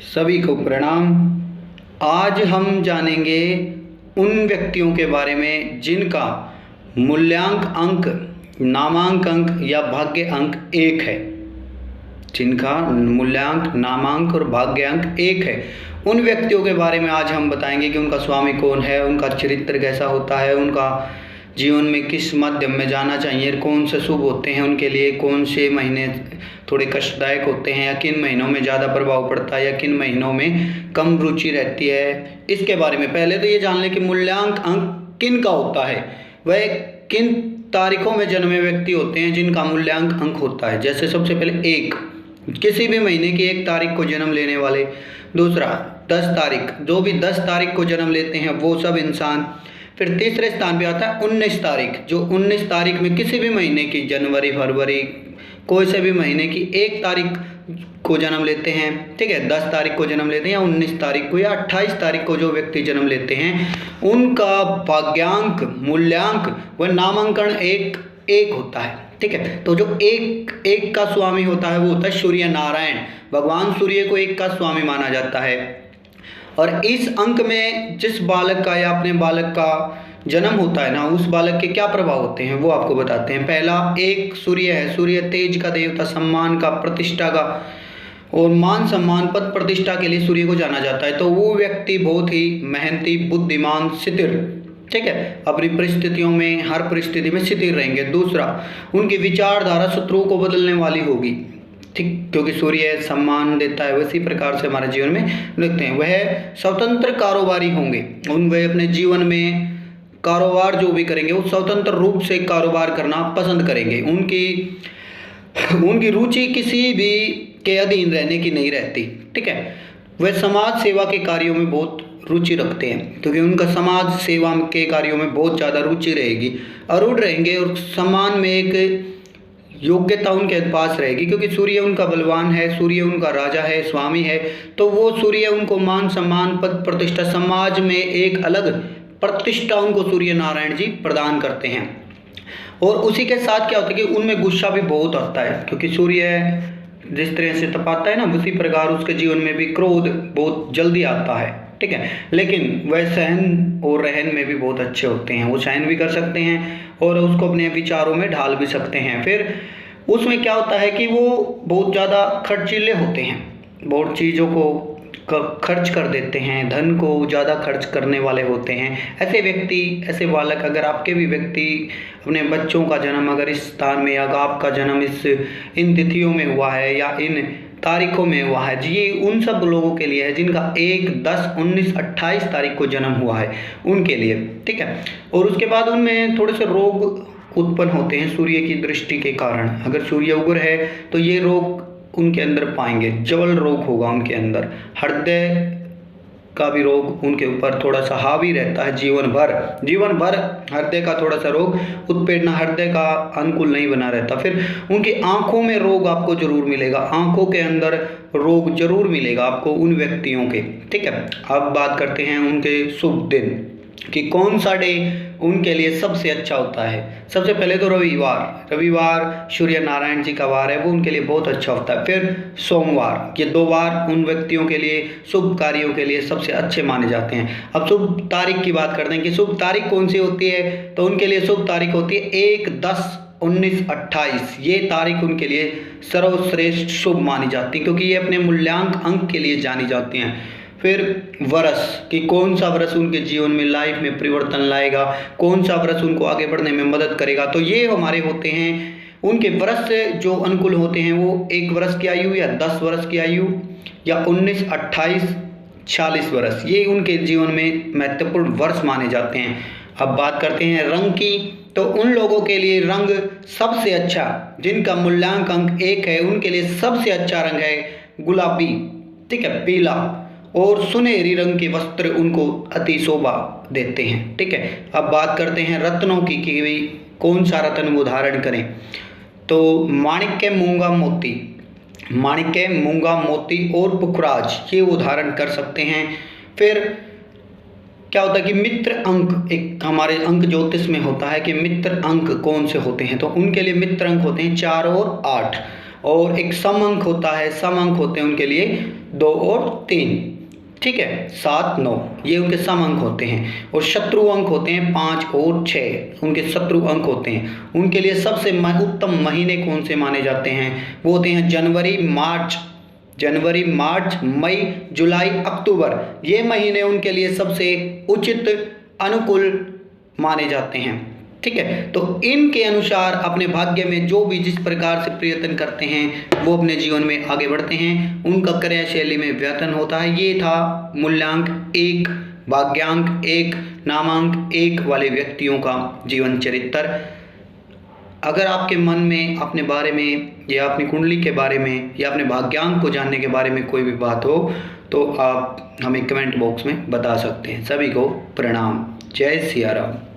सभी को प्रणाम। आज हम जानेंगे उन व्यक्तियों के बारे में जिनका मूल्यांक अंक, नामांक अंक या भाग्य अंक 1 है। जिनका मूल्यांक, नामांक और भाग्य अंक 1 है, उन व्यक्तियों के बारे में आज हम बताएंगे कि उनका स्वामी कौन है, उनका चरित्र कैसा होता है, उनका जीवन में किस माध्यम में जाना चाहिए, कौन से शुभ होते हैं उनके लिए, कौन से महीने थोड़े कष्टदायक होते हैं या किन महीनों में ज़्यादा प्रभाव पड़ता है या किन महीनों में कम रुचि रहती है, इसके बारे में। पहले तो ये जान लें कि मूल्यांक अंक किन का होता है, वह किन तारीखों में जन्मे व्यक्ति होते हैं जिनका मूल्यांक अंक होता है। जैसे सबसे पहले 1, किसी भी महीने की 1 तारीख को जन्म लेने वाले। दूसरा 10 तारीख, जो भी 10 तारीख को जन्म लेते हैं वो सब इंसान। फिर तीसरे स्थान पे आता है 19 तारीख, जो 19 तारीख में किसी भी महीने की, जनवरी, फरवरी, कोई से भी महीने की 1 तारीख को जन्म लेते हैं। ठीक है, 10 तारीख को जन्म लेते हैं या 19 तारीख को या 28 तारीख को जो व्यक्ति जन्म लेते हैं, उनका भाग्यांक, मूल्यांक व नामांकन 1 होता है। ठीक है, तो जो एक का स्वामी होता है वो होता है सूर्य नारायण। भगवान सूर्य को 1 का स्वामी माना जाता है। और इस अंक में जिस बालक का या अपने बालक का जन्म होता है ना, उस बालक के क्या प्रभाव होते हैं वो आपको बताते हैं। पहला 1 सूर्य है। सूर्य तेज का देवता, सम्मान का, प्रतिष्ठा का और मान सम्मान, पद प्रतिष्ठा के लिए सूर्य को जाना जाता है। तो वो व्यक्ति बहुत ही मेहनती, बुद्धिमान, स्थिर, ठीक है, अपनी परिस्थितियों में, हर परिस्थिति में स्थिर रहेंगे। दूसरा, उनकी विचारधारा शत्रुओं को बदलने वाली होगी। ठीक, क्योंकि सूर्य सम्मान देता है, उसी प्रकार से हमारे जीवन में देखते हैं। वह स्वतंत्र कारोबारी होंगे। वह अपने जीवन में कारोबार जो भी करेंगे वो स्वतंत्र रूप से कारोबार करना पसंद करेंगे। उनकी रुचि किसी भी के अधीन रहने की नहीं रहती। ठीक है, वह समाज सेवा के कार्यों में बहुत रुचि रखते हैं, क्योंकि उनका समाज सेवा के कार्यों में बहुत ज़्यादा रुचि रहेगी, अरूढ़ रहेंगे और सम्मान में एक योग्यता उनके पास रहेगी, क्योंकि सूर्य उनका बलवान है, सूर्य उनका राजा है, स्वामी है। तो वो सूर्य उनको मान सम्मान, पद प्रतिष्ठा, समाज में एक अलग प्रतिष्ठा उनको सूर्य नारायण जी प्रदान करते हैं। और उसी के साथ क्या होता है कि उनमें गुस्सा भी बहुत आता है, क्योंकि सूर्य जिस तरह से तपाता है ना, उसी प्रकार उसके जीवन में भी क्रोध बहुत जल्दी आता है। ठीक है, लेकिन वह सहन और रहन में भी बहुत अच्छे होते हैं। वो सहन भी कर सकते हैं और उसको अपने विचारों में ढाल भी सकते हैं। फिर उसमें क्या होता है कि वो बहुत ज़्यादा खर्चीले होते हैं, बहुत चीज़ों को खर्च कर देते हैं, धन को ज़्यादा खर्च करने वाले होते हैं। ऐसे व्यक्ति, ऐसे बालक, अगर आपके भी व्यक्ति अपने बच्चों का जन्म अगर इस स्थान में या आपका जन्म इन तिथियों में हुआ है या इन तारीखों में हुआ है, ये उन सब लोगों के लिए है जिनका 1, 10, 19, 28 तारीख को जन्म हुआ है, उनके लिए। ठीक है, और उसके बाद उनमें थोड़े से रोग उत्पन्न होते हैं सूर्य की दृष्टि के कारण। अगर सूर्य उग्र है तो ये रोग उनके अंदर पाएंगे। जवल रोग होगा उनके अंदर, हृदय का भी रोग उनके ऊपर थोड़ा सा हावी रहता है जीवन भर हृदय का थोड़ा सा रोग उत्पीड़ना, हृदय का अनुकूल नहीं बना रहता। फिर उनकी आंखों में रोग आपको जरूर मिलेगा, आंखों के अंदर रोग जरूर मिलेगा आपको उन व्यक्तियों के। ठीक है, अब बात करते हैं उनके शुभ दिन कि कौन सा डे उनके लिए सबसे अच्छा होता है। सबसे पहले तो रविवार सूर्य नारायण जी का वार है, वो उनके लिए बहुत अच्छा होता है। फिर सोमवार, ये 2 वार उन व्यक्तियों के लिए शुभ कार्यों के लिए सबसे अच्छे माने जाते हैं। अब शुभ तारीख की बात करते हैं कि शुभ तारीख कौन सी होती है, तो उनके लिए शुभ तारीख होती है 1, 10, 19, 28। ये तारीख उनके लिए सर्वश्रेष्ठ शुभ मानी जाती है, क्योंकि ये अपने मूल्यांक अंक के लिए जानी जाती हैं। फिर वर्ष कि कौन सा वर्ष उनके जीवन में, लाइफ में परिवर्तन लाएगा, कौन सा वर्ष उनको आगे बढ़ने में मदद करेगा। तो ये हमारे होते हैं उनके वर्ष से जो अनुकूल होते हैं, वो 1 वर्ष की आयु या 10 वर्ष की आयु या 19, 28, 40 वर्ष, ये उनके जीवन में महत्वपूर्ण वर्ष माने जाते हैं। अब बात करते हैं रंग की, तो उन लोगों के लिए रंग सबसे अच्छा, जिनका मूल्यांक अंक 1 है, उनके लिए सबसे अच्छा रंग है गुलाबी। ठीक है, पीला और सुनहरी रंग के वस्त्र उनको अति शोभा देते हैं। ठीक है, अब बात करते हैं रत्नों की कि भाई कौन सा रत्न वो धारण करें। तो माणिक्य, मूंगा, मोती और पुखराज, ये वो धारण कर सकते हैं। फिर क्या होता है कि मित्र अंक, एक हमारे अंक ज्योतिष में होता है कि मित्र अंक कौन से होते हैं, तो उनके लिए मित्र अंक होते हैं 4 और 8। और एक सम अंक होता है, सम अंक होते हैं उनके लिए 2 और 3, ठीक है, 7 9 ये उनके सम अंक होते हैं। और शत्रु अंक होते हैं 5 और 6, उनके शत्रु अंक होते हैं। उनके लिए सबसे उत्तम महीने कौन से माने जाते हैं? वो होते हैं जनवरी मार्च मई जुलाई अक्टूबर, ये महीने उनके लिए सबसे उचित अनुकूल माने जाते हैं, ठीक है। तो इनके अनुसार अपने भाग्य में जो भी जिस प्रकार से प्रयत्न करते हैं वो अपने जीवन में आगे बढ़ते हैं, उनका कार्यशैली में व्यतन होता है। ये था मूल्यांक 1, भाग्यांक 1, नामांक 1 वाले व्यक्तियों का जीवन चरित्र। अगर आपके मन में अपने बारे में या अपनी कुंडली के बारे में या अपने भाग्यांक को जानने के बारे में कोई भी बात हो तो आप हमें कमेंट बॉक्स में बता सकते हैं। सभी को प्रणाम। जय सिया राम।